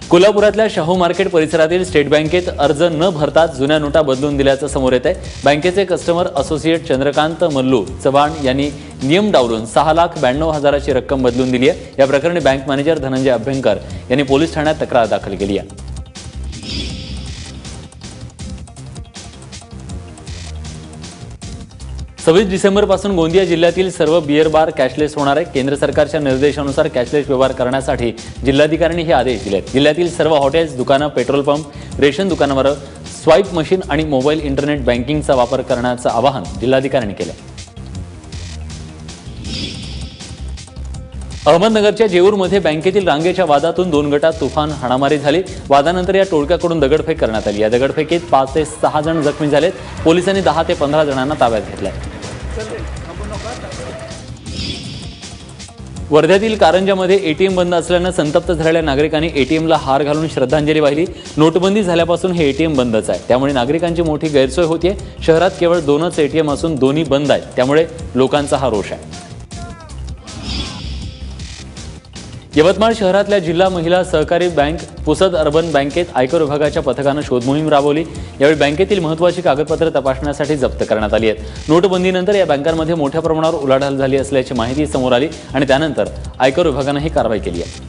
कोल्हापुरातल्या शाहू मार्केट परिसरातील स्टेट बँकेत अर्ज न भरताच जुन्या नोटा बदलून दिल्याचं समोर येत आहे। बँकेचे कस्टमर असोसिएट चंद्रकांत मल्लू चव्हाण यांनी नियम डावलून 6,92,000ची रक्कम बदलून दिली आहे। या प्रकरणी बँक मॅनेजर धनंजय अभ्यंकर यांनी पोलीस ठाण्यात तक्रार दाखल केली आहे। 26 डिसेंबरपासून गोंदिया जिल्ह्यातील सर्व बियर बार कॅशलेस होणार आहे। केंद्र सरकारच्या निर्देशानुसार कॅशलेस व्यवहार करण्यासाठी जिल्हाधिकाऱ्यांनी हे आदेश दिले आहेत। जिल्ह्यातील सर्व हॉटेल्स, दुकानं, पेट्रोल पंप, रेशन दुकानावर स्वाईप मशीन आणि मोबाईल इंटरनेट बँकिंगचा वापर करण्याचं आवाहन जिल्हाधिकाऱ्यांनी केलं आहे। अहमदनगरच्या जेऊरमध्ये बँकेतील रांगेच्या वादातून 2 गटात तुफान हाणामारी झाली। वादानंतर या टोळक्याकडून दगडफेक करण्यात आली। या दगडफेकीत 5 ते 6 जण जखमी झालेत। पोलिसांनी 10 ते 15 जणांना ताब्यात घेतलंय। वर्ध्यातील कारंजामध्ये एटीएम बंद असल्यानं संतप्त झालेल्या नागरिकांनी एटीएमला हार घालून श्रद्धांजली वाहिली। नोटबंदी झाल्यापासून हे एटीएम बंदच आहे, त्यामुळे नागरिकांची मोठी गैरसोय होतीये। शहरात केवळ 2च एटीएम असून दोन्ही बंद आहेत, त्यामुळे लोकांचा हा रोष आहे। यवतमाळ शहरातल्या जिल्हा महिला सहकारी बँक पुसद अर्बन बँकेत आयकर विभागाच्या पथकानं शोध मोहीम राबवली। यावेळी बँकेतील महत्त्वाची कागदपत्रे तपासण्यासाठी जप्त करण्यात आली आहेत। नोटबंदीनंतर या बँकांमध्ये मोठ्या प्रमाणावर उलाढाल झाली असल्याची माहिती समोर आली आणि त्यानंतर आयकर विभागानं ही कारवाई केली आहे।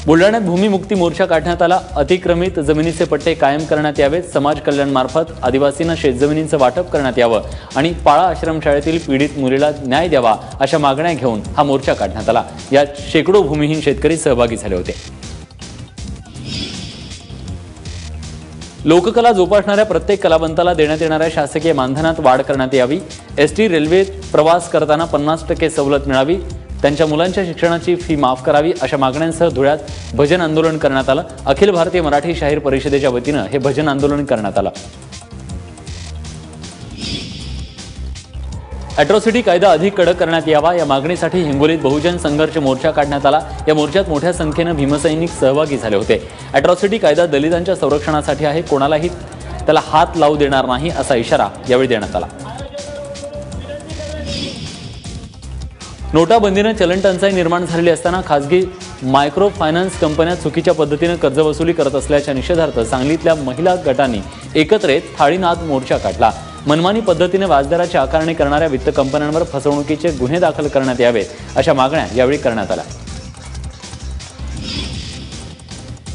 बुलढाण्यात भूमिमुक्ती मोर्चा काढण्यात आला। अतिक्रमित जमिनीचे पट्टे कायम करण्यात यावेत, समाज कल्याणमार्फत आदिवासींना शेतजमिनींचं वाटप करण्यात यावं आणि पाळा आश्रमशाळेतील पीडित मुलीला न्याय द्यावा अशा मागण्या घेऊन हा मोर्चा काढण्यात आला। यात शेकडो भूमिहीन शेतकरी सहभागी झाले होते। लोककला जोपासणाऱ्या प्रत्येक कलावंताला देण्यात येणाऱ्या शासकीय मानधनात वाढ करण्यात यावी। एसटी रेल्वेत प्रवास करताना 50% सवलत मिळावी। त्यांच्या मुलांच्या शिक्षणाची फी माफ करावी अशा मागण्यांसह धुळ्यात भजन आंदोलन करण्यात आलं। अखिल भारतीय मराठी शाहीर परिषदेच्या वतीनं हे भजन आंदोलन करण्यात आलं। अॅट्रॉसिटी कायदा अधिक कडक करण्यात यावा या मागणीसाठी हिंगोलीत बहुजन संघर्ष मोर्चा काढण्यात आला। या मोर्चात मोठ्या संख्येनं भीमसैनिक सहभागी झाले होते। अॅट्रॉसिटी कायदा दलितांच्या संरक्षणासाठी आहे, कोणालाही त्याला हात लावू देणार नाही असा इशारा यावेळी देण्यात आला। नोटाबंदीने चलन टंचाई निर्माण झालेली असताना खासगी मायक्रो फायनान्स कंपन्या चुकीच्या पद्धतीने कर्जवसुली करत असल्याच्या निषेधार्थ सांगलीतल्या महिला गटांनी एकत्र येत थाळीनाद मोर्चा काढला। मनमानी पद्धतीने व्याजदराची आकारणी करणाऱ्या वित्त कंपन्यांवर फसवणुकीचे गुन्हे दाखल करण्यात यावेत अशा मागण्या यावेळी करण्यात आल्या।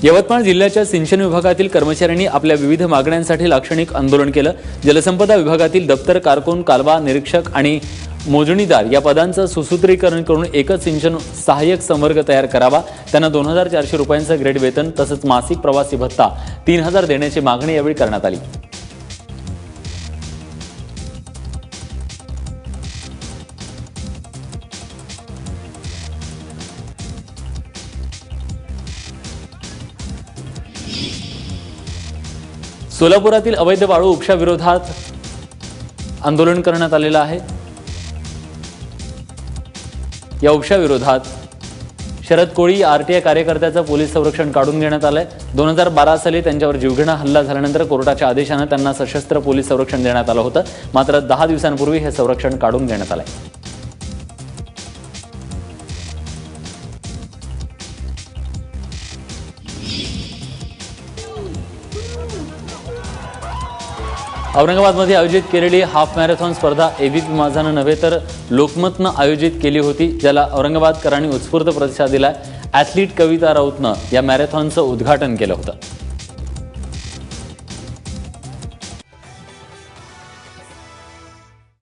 यवतमाळ जिल्ह्याच्या सिंचन विभागातील कर्मचाऱ्यांनी आपल्या विविध मागण्यांसाठी लाक्षणिक आंदोलन केलं। जलसंपदा विभागातील दप्तर कारकून, कालवा निरीक्षक आणि मोजणीदार या पदांचं सुसूत्रीकरण करून एकच सिंचन सहाय्यक संवर्ग तयार करावा। त्यांना 2,400 रुपयांचं ग्रेड वेतन तसंच मासिक प्रवासी भत्ता 3,000 देण्याची मागणी यावेळी करण्यात आली। सोलापुरातील अवैध वाळू उपसा विरोधात आंदोलन करण्यात आलेलं आहे। या उपसा विरोधात शरद कोळी आरटीआय कार्यकर्त्याचं पोलीस संरक्षण काढून घेण्यात आलंय। 2012 साली त्यांच्यावर जीवघेणा हल्ला झाल्यानंतर कोर्टाच्या आदेशानं त्यांना सशस्त्र पोलीस संरक्षण देण्यात आलं होतं, मात्र 10 दिवसांपूर्वी हे संरक्षण काढून घेण्यात आलंय। औरंगाबादमध्ये आयोजित केलेली हाफ मॅरेथॉन स्पर्धा एबीपी माझानं नव्हे तर लोकमतनं आयोजित केली होती, ज्याला औरंगाबादकरांनी उत्स्फूर्त प्रतिसाद दिला। ॲथलीट कविता राऊतनं या मॅरेथॉनचं उद्घाटन केलं होतं।